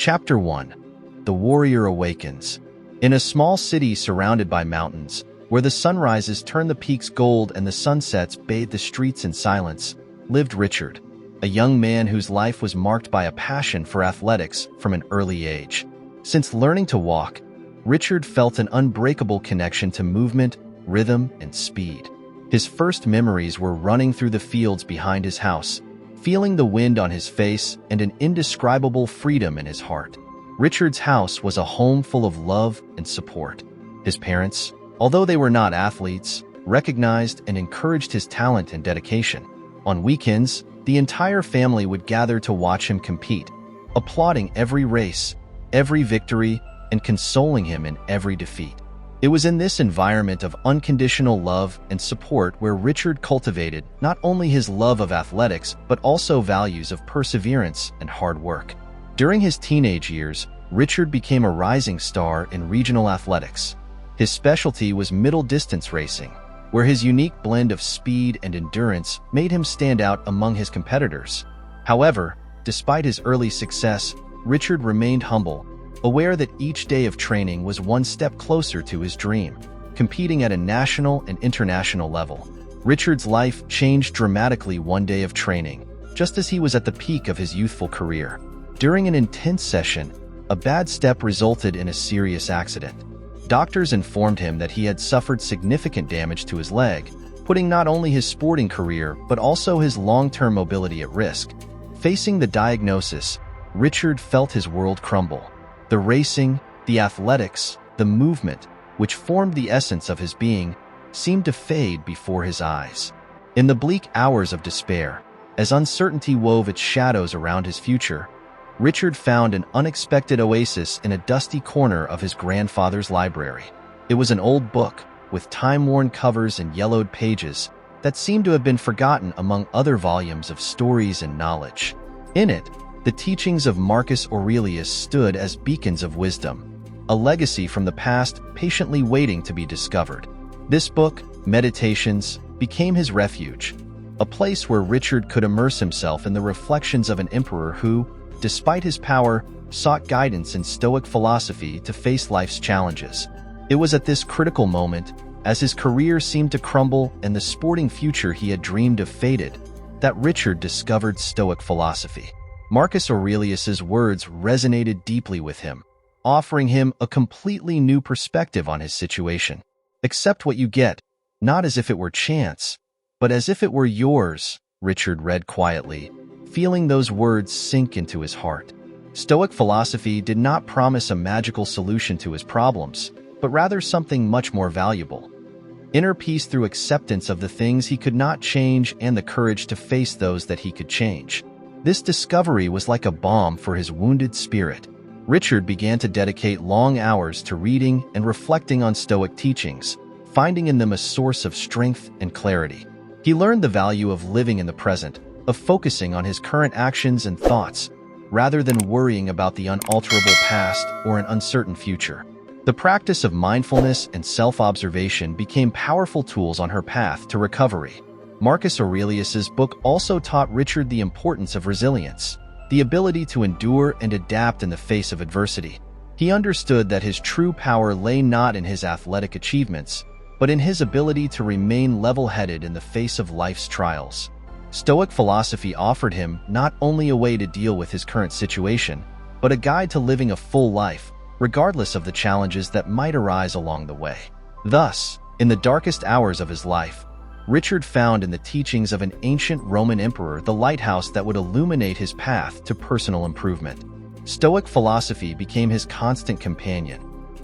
Chapter 1. The Warrior Awakens. In a small city surrounded by mountains, where the sunrises turn the peaks gold and the sunsets bathe the streets in silence, lived Richard, a young man whose life was marked by a passion for athletics from an early age. Since learning to walk, Richard felt an unbreakable connection to movement, rhythm, and speed. His first memories were running through the fields behind his house, feeling the wind on his face and an indescribable freedom in his heart. Richard's house was a home full of love and support. His parents, although they were not athletes, recognized and encouraged his talent and dedication. On weekends, the entire family would gather to watch him compete, applauding every race, every victory, and consoling him in every defeat. It was in this environment of unconditional love and support where Richard cultivated not only his love of athletics, but also values of perseverance and hard work. During his teenage years, Richard became a rising star in regional athletics. His specialty was middle-distance racing, where his unique blend of speed and endurance made him stand out among his competitors. However, despite his early success, Richard remained humble, aware that each day of training was one step closer to his dream, competing at a national and international level. Richard's life changed dramatically one day of training, just as he was at the peak of his youthful career. During an intense session, a bad step resulted in a serious accident. Doctors informed him that he had suffered significant damage to his leg, putting not only his sporting career but also his long-term mobility at risk. Facing the diagnosis, Richard felt his world crumble. The racing, the athletics, the movement, which formed the essence of his being, seemed to fade before his eyes. In the bleak hours of despair, as uncertainty wove its shadows around his future, Richard found an unexpected oasis in a dusty corner of his grandfather's library. It was an old book, with time-worn covers and yellowed pages, that seemed to have been forgotten among other volumes of stories and knowledge. In it, the teachings of Marcus Aurelius stood as beacons of wisdom, a legacy from the past patiently waiting to be discovered. This book, Meditations, became his refuge, a place where Richard could immerse himself in the reflections of an emperor who, despite his power, sought guidance in Stoic philosophy to face life's challenges. It was at this critical moment, as his career seemed to crumble and the sporting future he had dreamed of faded, that Richard discovered Stoic philosophy. Marcus Aurelius's words resonated deeply with him, offering him a completely new perspective on his situation. Accept what you get, not as if it were chance, but as if it were yours, Richard read quietly, feeling those words sink into his heart. Stoic philosophy did not promise a magical solution to his problems, but rather something much more valuable: inner peace through acceptance of the things he could not change and the courage to face those that he could change. This discovery was like a balm for his wounded spirit. Richard began to dedicate long hours to reading and reflecting on Stoic teachings, finding in them a source of strength and clarity. He learned the value of living in the present, of focusing on his current actions and thoughts, rather than worrying about the unalterable past or an uncertain future. The practice of mindfulness and self-observation became powerful tools on her path to recovery. Marcus Aurelius's book also taught Richard the importance of resilience, the ability to endure and adapt in the face of adversity. He understood that his true power lay not in his athletic achievements, but in his ability to remain level-headed in the face of life's trials. Stoic philosophy offered him not only a way to deal with his current situation, but a guide to living a full life, regardless of the challenges that might arise along the way. Thus, in the darkest hours of his life, Richard found in the teachings of an ancient Roman emperor the lighthouse that would illuminate his path to personal improvement. Stoic philosophy became his constant companion,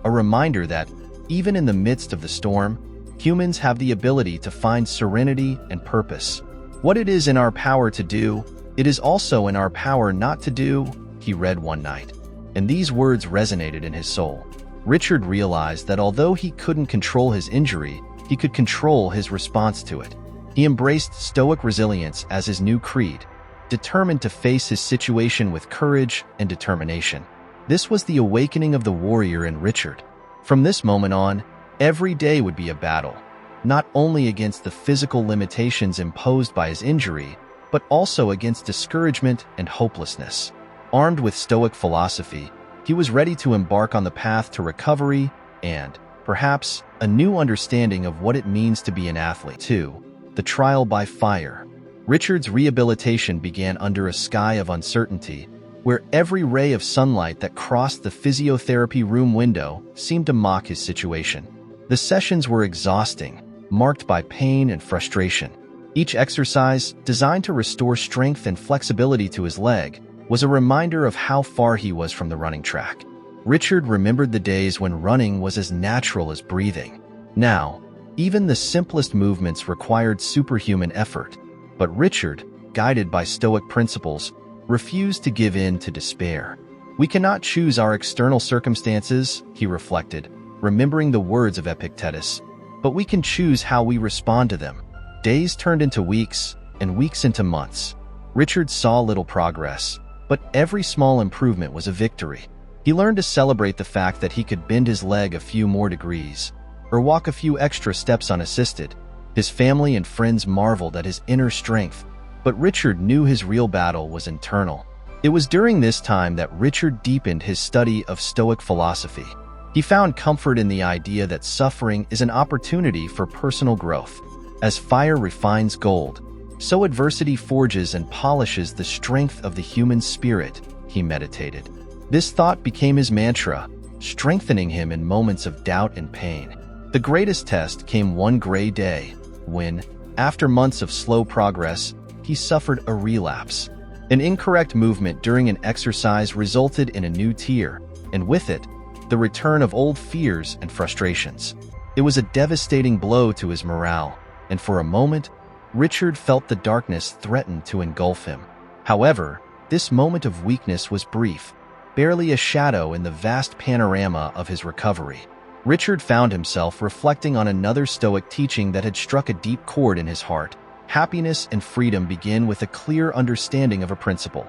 a reminder that, even in the midst of the storm, humans have the ability to find serenity and purpose. What it is in our power to do, it is also in our power not to do, he read one night. And these words resonated in his soul. Richard realized that although he couldn't control his injury, he could control his response to it. He embraced Stoic resilience as his new creed, determined to face his situation with courage and determination. This was the awakening of the warrior in Richard. From this moment on, every day would be a battle, not only against the physical limitations imposed by his injury, but also against discouragement and hopelessness. Armed with Stoic philosophy, he was ready to embark on the path to recovery and, perhaps, a new understanding of what it means to be an athlete. 2. The trial by fire. Richard's rehabilitation began under a sky of uncertainty, where every ray of sunlight that crossed the physiotherapy room window seemed to mock his situation. The sessions were exhausting, marked by pain and frustration. Each exercise, designed to restore strength and flexibility to his leg, was a reminder of how far he was from the running track. Richard remembered the days when running was as natural as breathing. Now, even the simplest movements required superhuman effort, but Richard, guided by Stoic principles, refused to give in to despair. We cannot choose our external circumstances, he reflected, remembering the words of Epictetus, but we can choose how we respond to them. Days turned into weeks, and weeks into months. Richard saw little progress, but every small improvement was a victory. He learned to celebrate the fact that he could bend his leg a few more degrees, or walk a few extra steps unassisted. His family and friends marveled at his inner strength, but Richard knew his real battle was internal. It was during this time that Richard deepened his study of Stoic philosophy. He found comfort in the idea that suffering is an opportunity for personal growth. As fire refines gold, so adversity forges and polishes the strength of the human spirit, he meditated. This thought became his mantra, strengthening him in moments of doubt and pain. The greatest test came one gray day, when, after months of slow progress, he suffered a relapse. An incorrect movement during an exercise resulted in a new tear, and with it, the return of old fears and frustrations. It was a devastating blow to his morale, and for a moment, Richard felt the darkness threaten to engulf him. However, this moment of weakness was brief, barely a shadow in the vast panorama of his recovery. Richard found himself reflecting on another Stoic teaching that had struck a deep chord in his heart. Happiness and freedom begin with a clear understanding of a principle.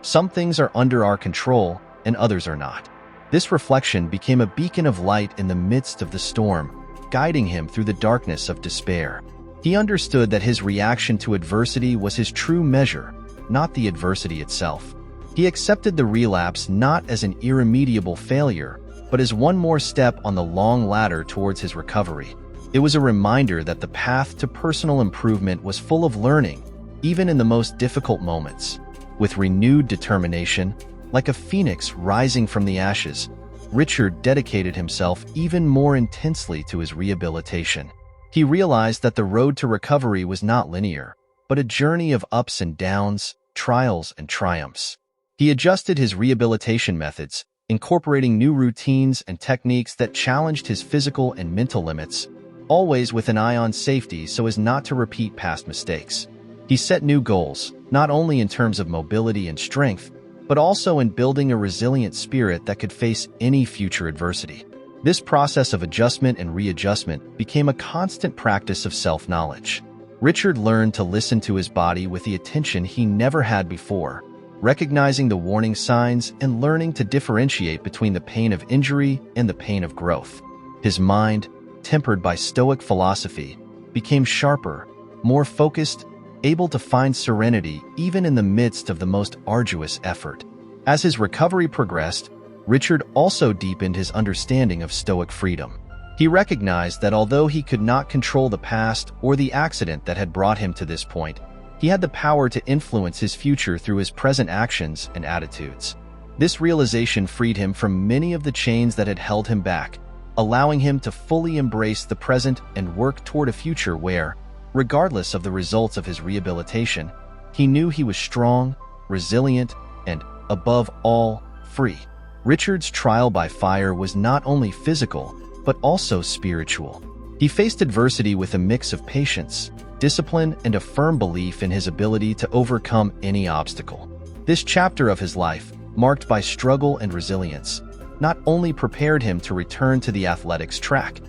Some things are under our control, and others are not. This reflection became a beacon of light in the midst of the storm, guiding him through the darkness of despair. He understood that his reaction to adversity was his true measure, not the adversity itself. He accepted the relapse not as an irremediable failure, but as one more step on the long ladder towards his recovery. It was a reminder that the path to personal improvement was full of learning, even in the most difficult moments. With renewed determination, like a phoenix rising from the ashes, Richard dedicated himself even more intensely to his rehabilitation. He realized that the road to recovery was not linear, but a journey of ups and downs, trials and triumphs. He adjusted his rehabilitation methods, incorporating new routines and techniques that challenged his physical and mental limits, always with an eye on safety so as not to repeat past mistakes. He set new goals, not only in terms of mobility and strength, but also in building a resilient spirit that could face any future adversity. This process of adjustment and readjustment became a constant practice of self-knowledge. Richard learned to listen to his body with the attention he never had before, recognizing the warning signs and learning to differentiate between the pain of injury and the pain of growth. His mind, tempered by Stoic philosophy, became sharper, more focused, able to find serenity even in the midst of the most arduous effort. As his recovery progressed, Richard also deepened his understanding of Stoic freedom. He recognized that although he could not control the past or the accident that had brought him to this point, he had the power to influence his future through his present actions and attitudes. This realization freed him from many of the chains that had held him back, allowing him to fully embrace the present and work toward a future where, regardless of the results of his rehabilitation, he knew he was strong, resilient, and, above all, free. Richard's trial by fire was not only physical, but also spiritual. He faced adversity with a mix of patience, discipline, and a firm belief in his ability to overcome any obstacle. This chapter of his life, marked by struggle and resilience, not only prepared him to return to the athletics track,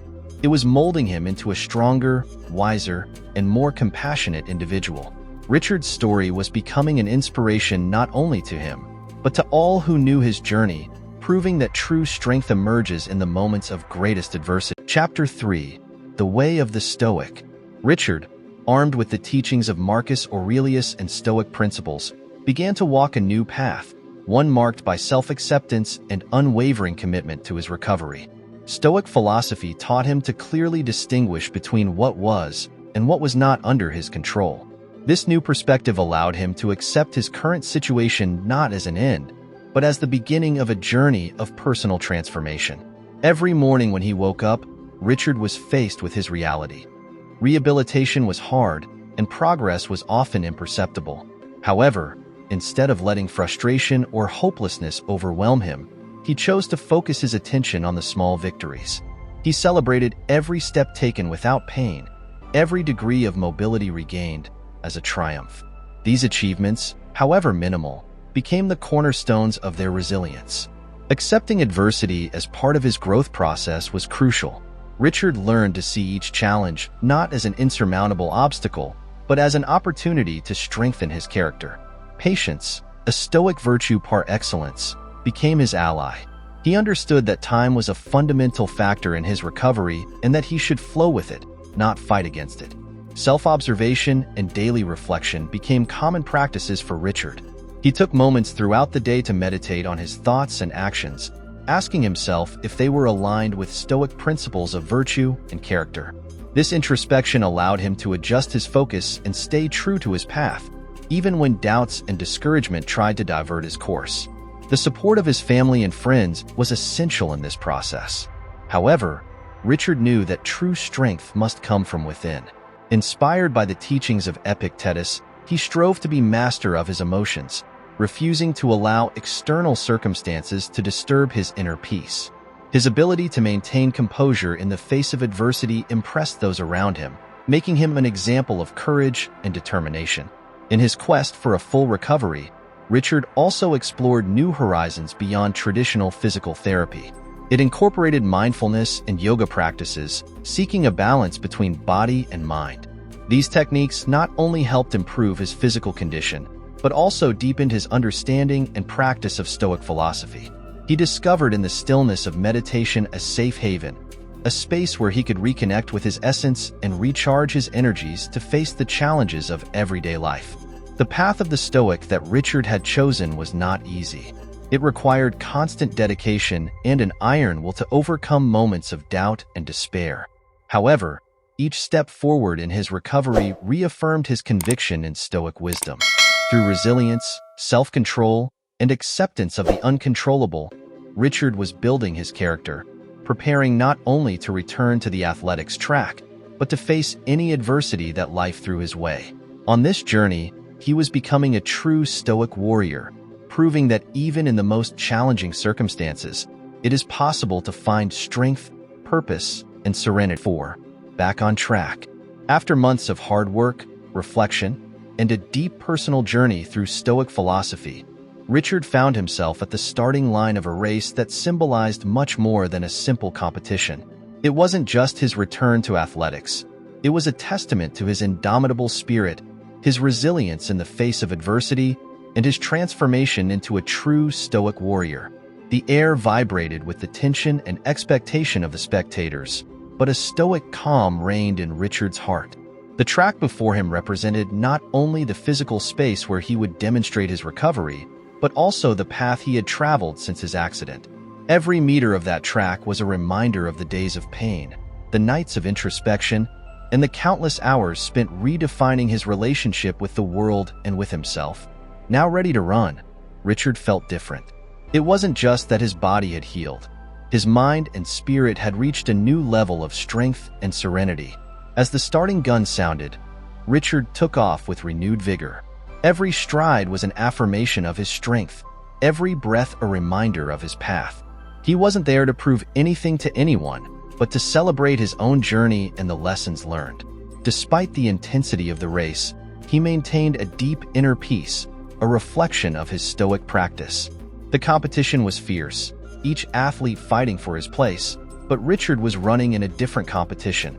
it was molding him into a stronger, wiser, and more compassionate individual. Richard's story was becoming an inspiration not only to him, but to all who knew his journey, proving that true strength emerges in the moments of greatest adversity. Chapter 3: The Way of the Stoic. Richard, armed with the teachings of Marcus Aurelius and Stoic principles, began to walk a new path, one marked by self-acceptance and unwavering commitment to his recovery. Stoic philosophy taught him to clearly distinguish between what was and what was not under his control. This new perspective allowed him to accept his current situation not as an end, but as the beginning of a journey of personal transformation. Every morning when he woke up, Richard was faced with his reality. Rehabilitation was hard, and progress was often imperceptible. However, instead of letting frustration or hopelessness overwhelm him, he chose to focus his attention on the small victories. He celebrated every step taken without pain, every degree of mobility regained, as a triumph. These achievements, however minimal, became the cornerstones of their resilience. Accepting adversity as part of his growth process was crucial. Richard learned to see each challenge not as an insurmountable obstacle, but as an opportunity to strengthen his character. Patience, a Stoic virtue par excellence, became his ally. He understood that time was a fundamental factor in his recovery and that he should flow with it, not fight against it. Self-observation and daily reflection became common practices for Richard. He took moments throughout the day to meditate on his thoughts and actions, asking himself if they were aligned with Stoic principles of virtue and character. This introspection allowed him to adjust his focus and stay true to his path, even when doubts and discouragement tried to divert his course. The support of his family and friends was essential in this process. However, Richard knew that true strength must come from within. Inspired by the teachings of Epictetus, he strove to be master of his emotions, refusing to allow external circumstances to disturb his inner peace. His ability to maintain composure in the face of adversity impressed those around him, making him an example of courage and determination. In his quest for a full recovery, Richard also explored new horizons beyond traditional physical therapy. It incorporated mindfulness and yoga practices, seeking a balance between body and mind. These techniques not only helped improve his physical condition, but also deepened his understanding and practice of Stoic philosophy. He discovered in the stillness of meditation a safe haven, a space where he could reconnect with his essence and recharge his energies to face the challenges of everyday life. The path of the Stoic that Richard had chosen was not easy. It required constant dedication and an iron will to overcome moments of doubt and despair. However, each step forward in his recovery reaffirmed his conviction in Stoic wisdom. Through resilience, self-control, and acceptance of the uncontrollable, Richard was building his character, preparing not only to return to the athletics track, but to face any adversity that life threw his way. On this journey, he was becoming a true Stoic warrior, proving that even in the most challenging circumstances, it is possible to find strength, purpose, and serenity. Back on track. After months of hard work, reflection, and a deep personal journey through Stoic philosophy, Richard found himself at the starting line of a race that symbolized much more than a simple competition. It wasn't just his return to athletics. It was a testament to his indomitable spirit, his resilience in the face of adversity, and his transformation into a true Stoic warrior. The air vibrated with the tension and expectation of the spectators, but a Stoic calm reigned in Richard's heart. The track before him represented not only the physical space where he would demonstrate his recovery, but also the path he had traveled since his accident. Every meter of that track was a reminder of the days of pain, the nights of introspection, and the countless hours spent redefining his relationship with the world and with himself. Now ready to run, Richard felt different. It wasn't just that his body had healed. His mind and spirit had reached a new level of strength and serenity. As the starting gun sounded, Richard took off with renewed vigor. Every stride was an affirmation of his strength, every breath a reminder of his path. He wasn't there to prove anything to anyone, but to celebrate his own journey and the lessons learned. Despite the intensity of the race, he maintained a deep inner peace, a reflection of his Stoic practice. The competition was fierce, each athlete fighting for his place, but Richard was running in a different competition,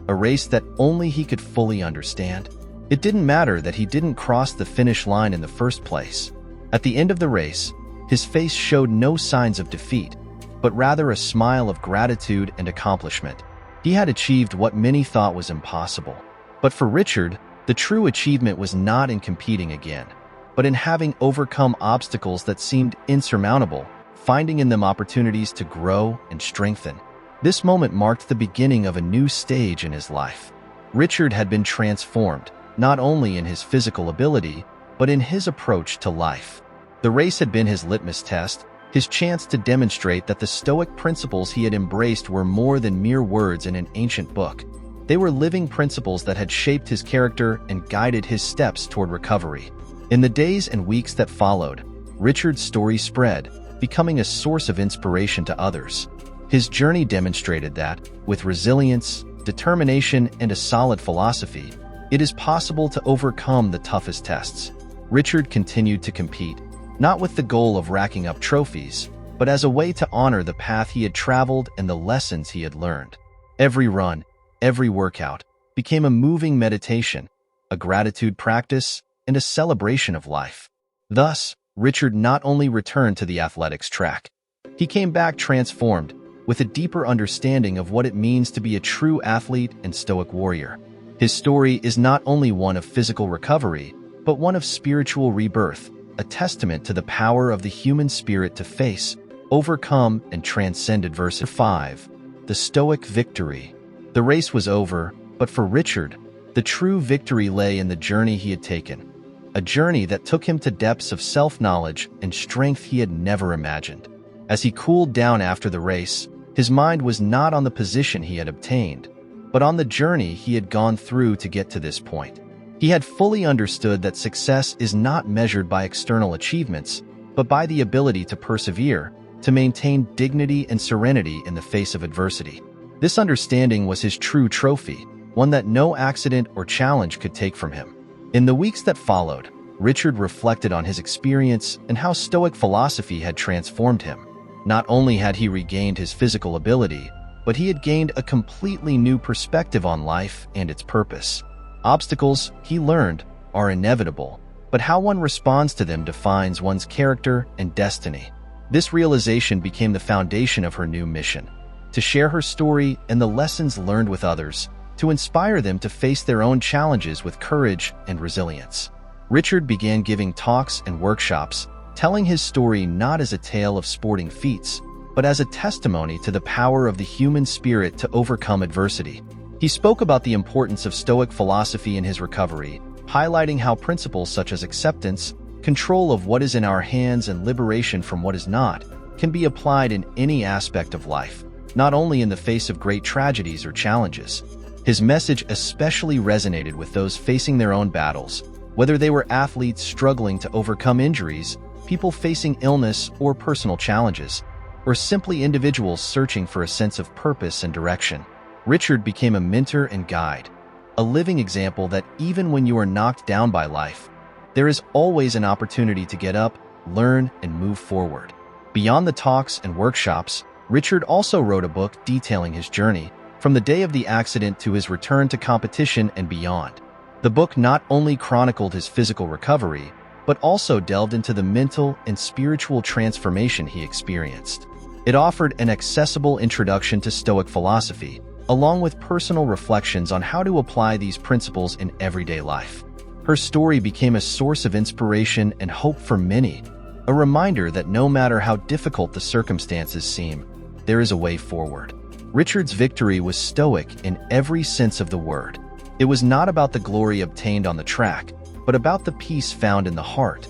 a race that only he could fully understand. It didn't matter that he didn't cross the finish line in the first place. At the end of the race, his face showed no signs of defeat, but rather a smile of gratitude and accomplishment. He had achieved what many thought was impossible. But for Richard, the true achievement was not in competing again. but in having overcome obstacles that seemed insurmountable, finding in them opportunities to grow and strengthen. This moment marked the beginning of a new stage in his life. Richard had been transformed, not only in his physical ability, but in his approach to life. The race had been his litmus test, his chance to demonstrate that the Stoic principles he had embraced were more than mere words in an ancient book. They were living principles that had shaped his character and guided his steps toward recovery. In the days and weeks that followed, Richard's story spread, becoming a source of inspiration to others. His journey demonstrated that, with resilience, determination, and a solid philosophy, it is possible to overcome the toughest tests. Richard continued to compete, not with the goal of racking up trophies, but as a way to honor the path he had traveled and the lessons he had learned. Every run, every workout, became a moving meditation, a gratitude practice, and a celebration of life. Thus, Richard not only returned to the athletics track, he came back transformed, with a deeper understanding of what it means to be a true athlete and Stoic warrior. His story is not only one of physical recovery, but one of spiritual rebirth, a testament to the power of the human spirit to face, overcome, and transcend adversity. 5. The Stoic victory. The race was over, but for Richard, the true victory lay in the journey he had taken, a journey that took him to depths of self-knowledge and strength he had never imagined. As he cooled down after the race, his mind was not on the position he had obtained, but on the journey he had gone through to get to this point. He had fully understood that success is not measured by external achievements, but by the ability to persevere, to maintain dignity and serenity in the face of adversity. This understanding was his true trophy, one that no accident or challenge could take from him. In the weeks that followed, Richard reflected on his experience and how Stoic philosophy had transformed him. Not only had he regained his physical ability, but he had gained a completely new perspective on life and its purpose. Obstacles, he learned, are inevitable, but how one responds to them defines one's character and destiny. This realization became the foundation of her new mission: to share her story and the lessons learned with others, to inspire them to face their own challenges with courage and resilience. Richard began giving talks and workshops, telling his story not as a tale of sporting feats, but as a testimony to the power of the human spirit to overcome adversity. He spoke about the importance of Stoic philosophy in his recovery, highlighting how principles such as acceptance, control of what is in our hands, and liberation from what is not can be applied in any aspect of life, not only in the face of great tragedies or challenges. His message especially resonated with those facing their own battles, whether they were athletes struggling to overcome injuries, people facing illness or personal challenges, or simply individuals searching for a sense of purpose and direction. Richard became a mentor and guide, a living example that even when you are knocked down by life, there is always an opportunity to get up, learn, and move forward. Beyond the talks and workshops, Richard also wrote a book detailing his journey, from the day of the accident to his return to competition and beyond. The book not only chronicled his physical recovery, but also delved into the mental and spiritual transformation he experienced. It offered an accessible introduction to Stoic philosophy, along with personal reflections on how to apply these principles in everyday life. Her story became a source of inspiration and hope for many, a reminder that no matter how difficult the circumstances seem, there is a way forward. Richard's victory was Stoic in every sense of the word. It was not about the glory obtained on the track, but about the peace found in the heart.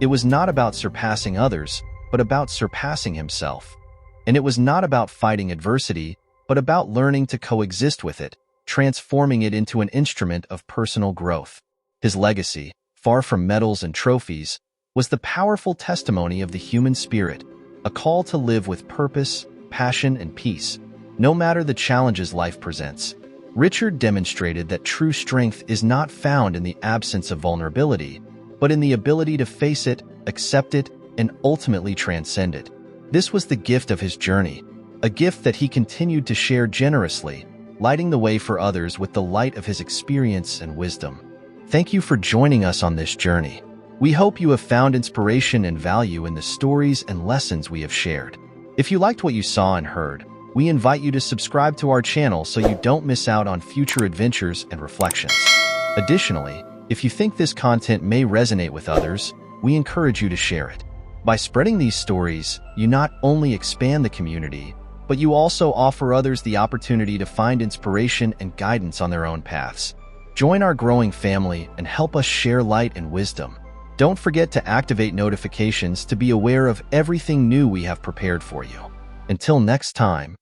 It was not about surpassing others, but about surpassing himself. And it was not about fighting adversity, but about learning to coexist with it, transforming it into an instrument of personal growth. His legacy, far from medals and trophies, was the powerful testimony of the human spirit, a call to live with purpose, passion, and peace, no matter the challenges life presents. Richard demonstrated that true strength is not found in the absence of vulnerability, but in the ability to face it, accept it, and ultimately transcend it. This was the gift of his journey, a gift that he continued to share generously, lighting the way for others with the light of his experience and wisdom. Thank you for joining us on this journey. We hope you have found inspiration and value in the stories and lessons we have shared. If you liked what you saw and heard, we invite you to subscribe to our channel so you don't miss out on future adventures and reflections. Additionally, if you think this content may resonate with others, we encourage you to share it. By spreading these stories, you not only expand the community, but you also offer others the opportunity to find inspiration and guidance on their own paths. Join our growing family and help us share light and wisdom. Don't forget to activate notifications to be aware of everything new we have prepared for you. Until next time,